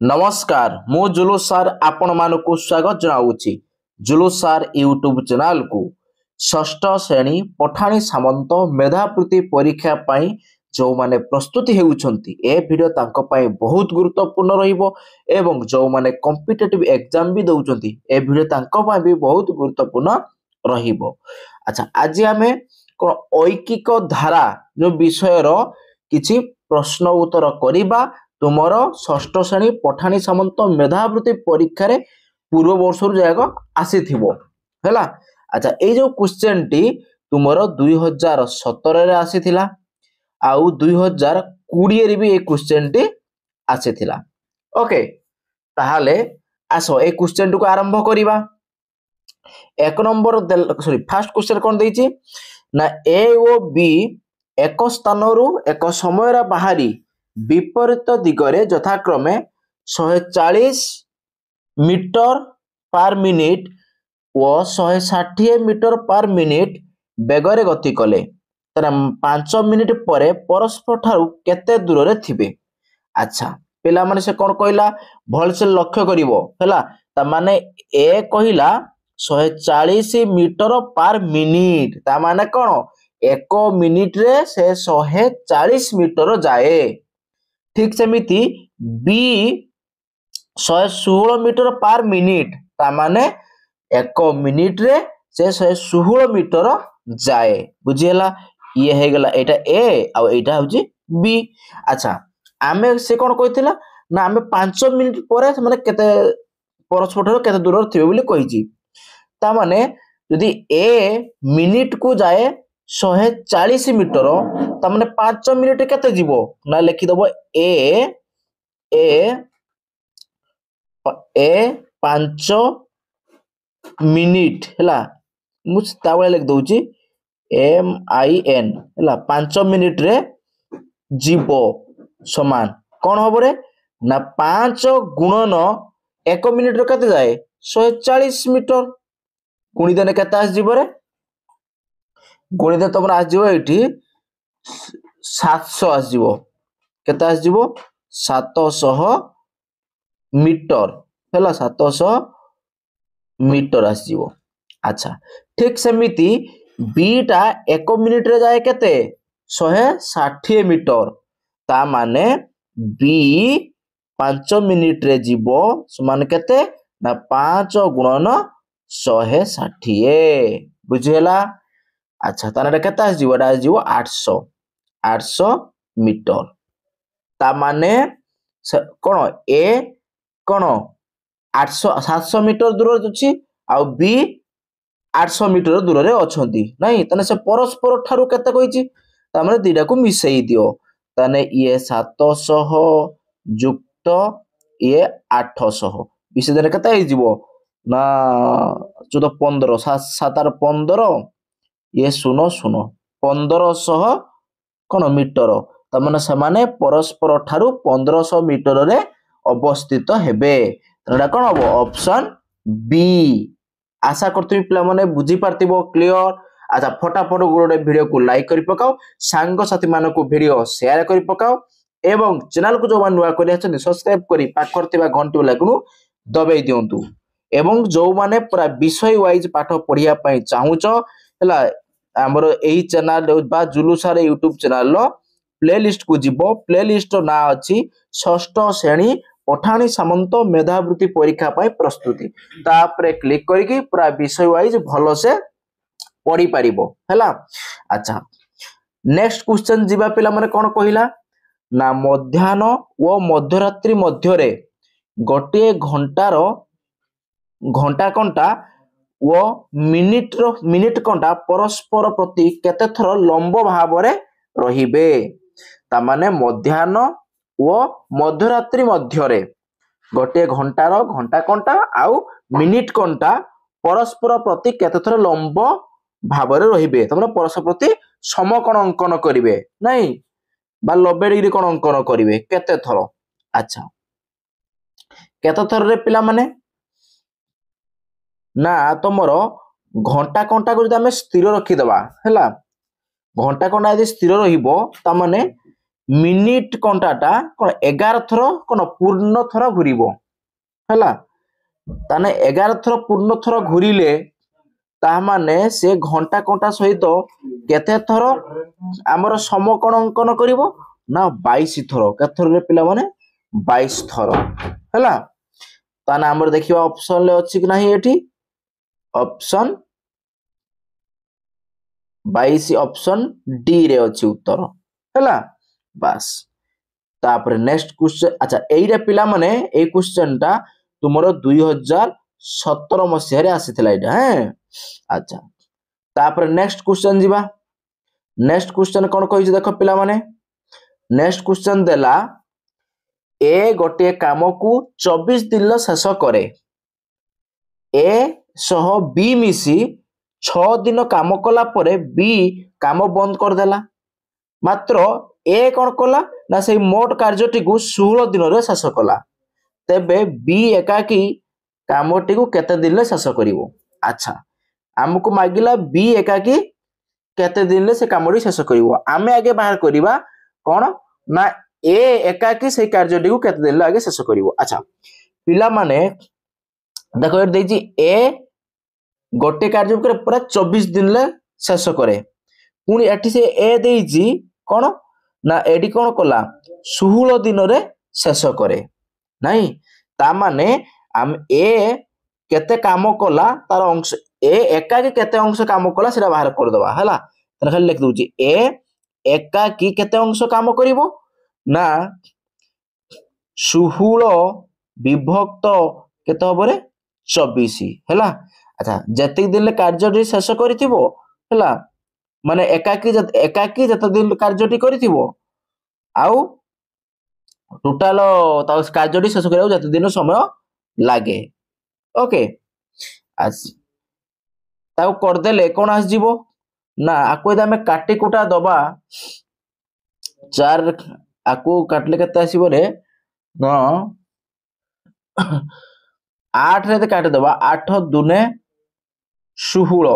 नमस्कार मु जुलूस सार आपण मानकु स्वागत जनाऊँगी। जुलूस सार यूट्यूब चैनल को षष्ठ श्रेणी पठाणी सामंत मेधावृत्ति परीक्षा पाई जो माने प्रस्तुति हेउछंती ए वीडियो तांको पाई बहुत गुरुत्वपूर्ण रहिबो एवं जो माने कॉम्पिटिटिव एग्जाम भी दउछंती ए वीडियो तांको पाई भी बहुत गुरुत्वपूर्ण रहिबो। अच्छा आज हमें कोन ऐकिक धारा जो विषय रो किछि प्रश्न उत्तर करिबा तुमर षष्ठ श्रेणी पठाणी सामंत मेधावृत्ति परीक्षा रे पूर्व वर्ष जाएगा आसीथिबो हैला। अच्छा ए जो क्वेश्चन टी तुमर 2017 रे आसीथिला आउ 2020 रे भी ए क्वेश्चन टी आसीथिला। ओके ताहाले आसो ए क्वेश्चन को आरंभ करिबा। एक नंबर फर्स्ट क्वेश्चन कोन देछि ना ए ओ बी एक स्थानरु एक समय रा बाहरी विपरीत दिगरे यथाक्रमे 140 मीटर पर मिनिट और 160 मीटर पर मिनिट बेगरे गति कले तर 5 मिनिट परे परस्पर ठारू केते दूर रे थिबे। अच्छा पिला माने से कोन कहला भल से लक्ष्य करिवो हैला ता माने ए कहला 140 मीटर पर मिनिट ता माने कोन 1 मिनिट रे से 140 मीटर जाए। ठीक सेमिति बी 116 मीटर पर मिनिट ता माने 1 मिनिट रे से 116 मीटर जाए बुझियला। ये हे गला एटा ए आ एटा होची बी। अच्छा आमे से कोन कहितला ना आमे 5 मिनिट परे माने केते परस्पर केते दूर थिबे बोली कहिची ता माने यदि ए मिनिट को जाए 140 मीटर ता माने 5 मिनिट केते जीवो ना लिखि दबो ए 5 मिनिट हैला मु ताबळे लिख दउची MIN हैला 5 मिनिट रे जीवो समान कोन हबो रे ना 5 गुणन 1 मिनिट रे केते जाए 140 मीटर गुणी देने केते आस जीवो रे गुणी दे तमरा आस जीवो एठी 700 आस जीवो केते आस जीवो 700 मीटर हैला 700 मीटर आस जीवो। अच्छा ठीक सेमिति बीटा 1 मिनिट रे जाए केते 160 मीटर ता माने बी 5 मिनिट रे जीवो समान केते ना 5 गुणन 160 बुझियला। अच्छा ताने केते आस जीवो डा जीवो 800 मीटर ता माने कोन ए कोन 700 मीटर दूर अछि आ बी 800 मीटर दूर रे अछंती नहीं तने से परस्पर ठारू केते कहिची ता माने दिडा को मिसेई दियो तने ये 700 युक्त ये 800 विसे देने केते आइ जीवो ना 14 15 7 8 15 ये 0 0 1500 कोन मीटर ता माने समाने परस्पर ठारू 1500 मीटर रे अवस्थित हेबे तनेडा कोन हबो ऑप्शन बी। आशा करथि पिला माने बुझी पारतिबो क्लियर। अच्छा फटाफट गोटे वीडियो को लाइक करि पकाओ सांग साथी माने को वीडियो शेयर करि पकाओ एवं चैनल को जो मान नुआ करि अछि सब्सक्राइब करि पाख करतिबा घंटी लाइकनु दबाई दियंतु एवं जो माने पूरा विषय वाइज पाठ पढिया पई चाहूच हला हमर एही चैनल बा जुलूसार यूट्यूब चैनल लो प्लेलिस्ट को जीवो प्लेलिस्ट ना अछि षष्ठ श्रेणी पठाणी सामंत मेधावृत्ति परीक्षा पाई प्रस्तुति तापरे क्लिक करके पूरा विषय वाइज भलो से पढ़ी पारिबो हैला। अच्छा नेक्स्ट क्वेश्चन जीवा पिला माने कोन कहिला ना मध्याह्न व मध्यरात्रि मध्य रे गोटे घंटार घंटा कंटा व मिनिट कंटा परस्पर प्रति केते थर लंब भाव रे रहिबे ता माने मध्याह्न व मध्यरात्रि मध्य रे गोटे घंटार घंटा कंटा आउ मिनिट कंटा परस्पर प्रति केते थर लंब भाव रे रहिबे तमरा परस्पर प्रति समकोण अंकन करिवे नहीं बा 90 डिग्री कोण अंकन करिवे केते थर। अच्छा केते थर रे पिला माने ना तमर घंटा कंटा को जदि हमें स्थिर रखी दबा हैला घंटा कंटा यदि स्थिर रहिबो ता माने मिनिट कंटाटा कौन 11 थर कौन पूर्ण थर घूर है ताने 11 थर पूर्ण थर घूरिले ताने से घंटा कंटा सहित केते थर आमर समकोण अंकन करिवो ना 22 थर केते थर पिला माने 22 थर है ताने आमर देखिबा ऑप्शन ले अछि कि नाही एठी ऑप्शन 22 ऑप्शन डी रे अछि उत्तर है बास तापर नेक्स्ट क्वेश्चन अच्छा एइरा पिला माने ए क्वेश्चन टा तुमरो 2017 मसिया रे आसीथिला एटा हैं अच्छा तापर नेक्स्ट क्वेश्चन जीवा नेक्स्ट क्वेश्चन कोन कहि देखो पिला माने नेक्स्ट क्वेश्चन देला ए गोटे काम को 24 दिन लो शेष करे ए सह बी मिसी 6 दिन काम कला परे बी काम बंद कर देला मात्र ए कौन कला ना से मोट कार्यटी को 16 दिन रे शेष कला तेबे बी एकाकी कामटी को केते दिन रे शेष करिवो अच्छा हमको मागिला बी एकाकी केते दिन रे से कामटी शेष करिवो आमे आगे बाहर करिवा कोन ना ए एकाकी से कार्यटी को केते दिन रे आगे शेष करिवो अच्छा पिला माने देखो ए देजी ए गोटे कार्य करे पूरा 24 दिन ले शेष करे पुनी एठी से ए देजी कोन ना एडी कोन कला 16 दिन रे शेष करे नहीं ता माने हम ए केते काम कला तार अंश ए एकाकी केते अंश काम कला सेरा बाहर कर दबा हला तने खाली लिख दूची ए एकाकी केते अंश काम करिवो ना 16 विभक्त केते हबरे 24 हला अच्छा जति दिन कार्य शेष करिथिबो हला माने एकाकी जत दिन कार्यटी करिथिबो आउ टोटाल ता कार्यटी शेष करियो जत दिन समय लागे ओके आज ताउ कर देले कोन आस जीवो ना आको यदि हमें काटी कोटा दबा 4 आको काटले केते आसीबो रे न 8 रे काट दबा 8 दुने 16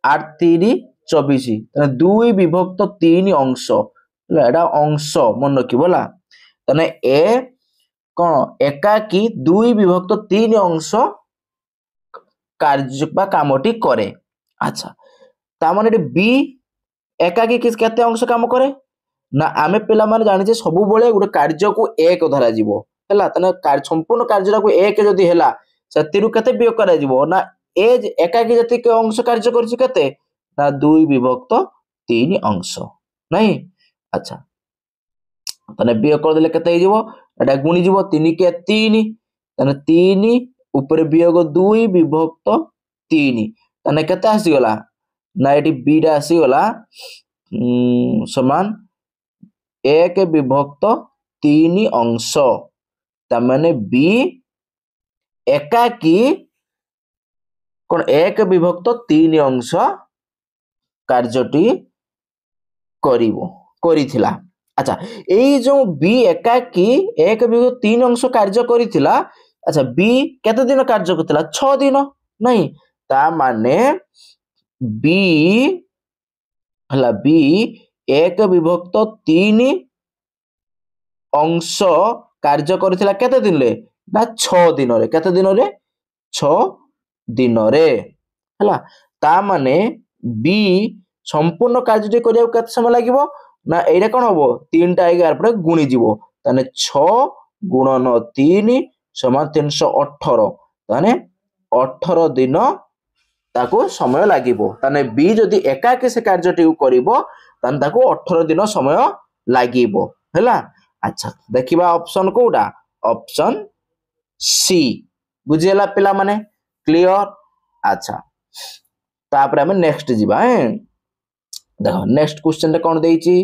8 3 24 तने 2 विभक्त 3 अंश एडा अंश मन रखिबोला तने ए कोन एकाकी 2 विभक्त 3 अंश कार्य बा कामटी करे अच्छा ता माने बी एकाकी किस केते अंश काम करे ना आमे पिला माने जानि जे सब बेले गुटे कार्य को एक धरा जीवो हला तने संपूर्ण कार्य को एक जदी हेला सतिरु केते बियोग करा जीवो ना ए एकाकी जति के अंश कार्य करछि केते ना 2 विभक्त 3 अंश नहीं अच्छा तने बियोग कर देले केते जीवो एटा गुणी जीवो 3 के 3 तने 3 ऊपर वियोग 2 विभक्त 3 तने केते आसी गला ना एटी बी रा आसी गला समान 1 विभक्त 3 अंश ता माने बी एकाकी कोन 1 विभक्त 3 अंश कार्यटी करिवो करिथिला अच्छा एई जो बी एकाकी 1 विभक्त 3 अंश कार्य करिथिला अच्छा बी केते दिन कार्य करथिला 6 दिन नहीं ता माने बी हला बी 1 विभक्त 3 अंश कार्य करथिला केते दिन ले ना 6 दिन रे केते दिन रे 6 दिन रे हला ता माने बी संपूर्ण कार्यटी करिया केते समय लागिवो ना एटा कोन होबो 3 टा 11 पर गुणी जीवो ताने 6 गुणन 3 समान 318 ताने 18 दिन ताको समय लागिवो ताने बी जदी एकाकी से कार्यटी करिवो ताने ताको 18 दिन समय लागिवो हला अच्छा देखिबा ऑप्शन कोडा ऑप्शन सी बुझियला पिला माने क्लियर अच्छा तापर हम नेक्स्ट जीवा हैं देखो नेक्स्ट क्वेश्चन रे कोन देइची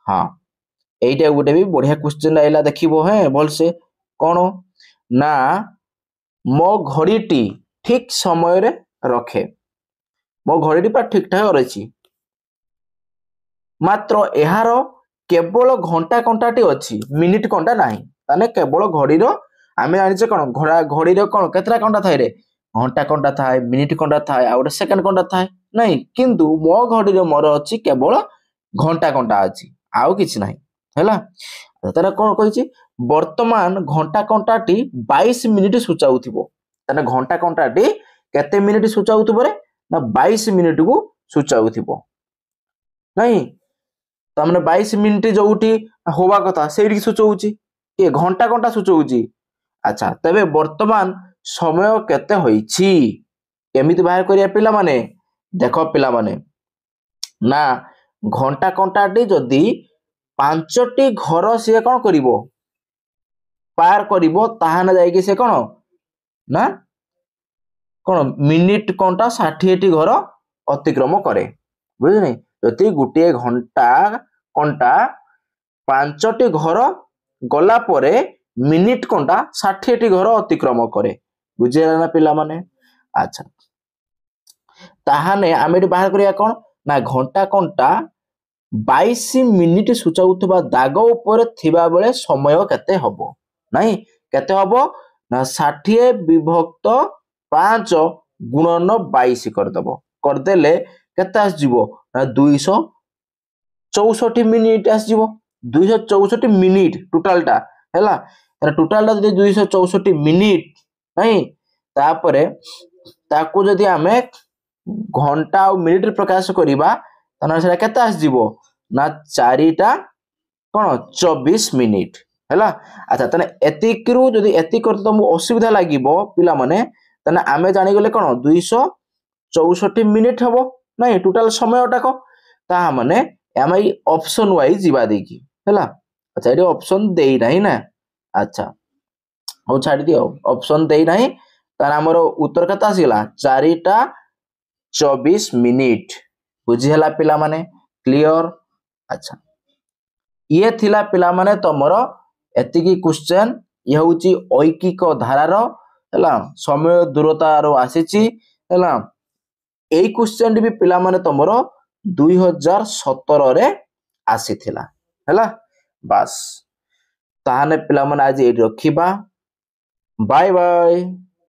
हां एइटा गुटे भी बढ़िया क्वेश्चन आइला देखिबो हैं बोल से कोन ना मो घड़ीटी ठीक समय रे रखे मो घड़ीटी पर ठीक ठाक रहछि मात्र एहार केवल घंटा कंटाटी अछि मिनिट कंटा नाही ताने केवल घड़ी रो आमे जानि जे कोन घड़ी रो कोन केतरा कंटा थाय रे घंटा कंटा थाय मिनिट कंटा थाय आ सेकंड कंटा थाय नहीं किंतु मो घड़ी रो मोर अछि केवल घंटा कंटा अछि आउ किछि नाही हैला तारा कोन कहिछि वर्तमान घंटा कंटाटी 22 मिनिट सूचाउथिबो ताने घंटा कंटाटी केते मिनिट सूचाउथिबो रे ना 22 मिनिट को सूचाउथिबो नहीं तामने 22 मिनिट जोउठी होवा कथा सेठी सूचौछि ए घंटा घंटा सूचौछि अच्छा तबे वर्तमान समय केते होईछि केमिति बाहर करिया पिला माने देखो पिला माने ना घंटा कंटाटी जदी 5टी घर से कोन करिवो पार करिवो ताहाना जायकि से कोन ना कोन मिनिट कंटा 60टी घर अतिक्रम करे बुझिनी जति गुटे घंटा कंटा 5टी घर गला परे मिनिट कंटा 60टी घर अतिक्रम करे बुझिला ना पिला माने अच्छा ताहाने आमे बाहर करिया कोन ना घंटा कंटा 22 मिनिट सूचाउथबा दाग ऊपर थिबा बेले समय केते हबो नाही केते हबो ना 60 विभक्त 5 गुणन 22 कर दबो कर देले केते आस जीवो ना 264 मिनिट आस जीवो 264 मिनिट टोटलटा हैला टोटलटा जदी 264 मिनिट नाही तापरे ताकू जदी आमे घंटा और मिनिट प्रकाश करिबा तना सेटा केते आस जीवो ना 4टा कोन 24 मिनिट हैला अच्छा तने एतिकरू जदी एति करते तुमको असुविधा लागिबो पिला माने तने आमे जानि गले कोन 264 मिनिट हबो नाही टोटल समयटा को ता माने आमे ऑप्शन वाइज जीवा देकी हैला अच्छा एडी ऑप्शन देई नाही ना अच्छा हो छाडी दियो ऑप्शन देई नाही तार हमर उत्तर कता आसीला 4टा 24 मिनिट बुझी हला पिला माने क्लियर अच्छा ये थिला पिला माने तमरो एतिकी क्वेश्चन ये होची ऐकिक धारार हला समय दूरता रो आसीची हला एई क्वेश्चन भी पिला माने तमरो 2017 रे आसीथिला हला बस ताहाने पिला माने आज ए रखिबा बाय बाय।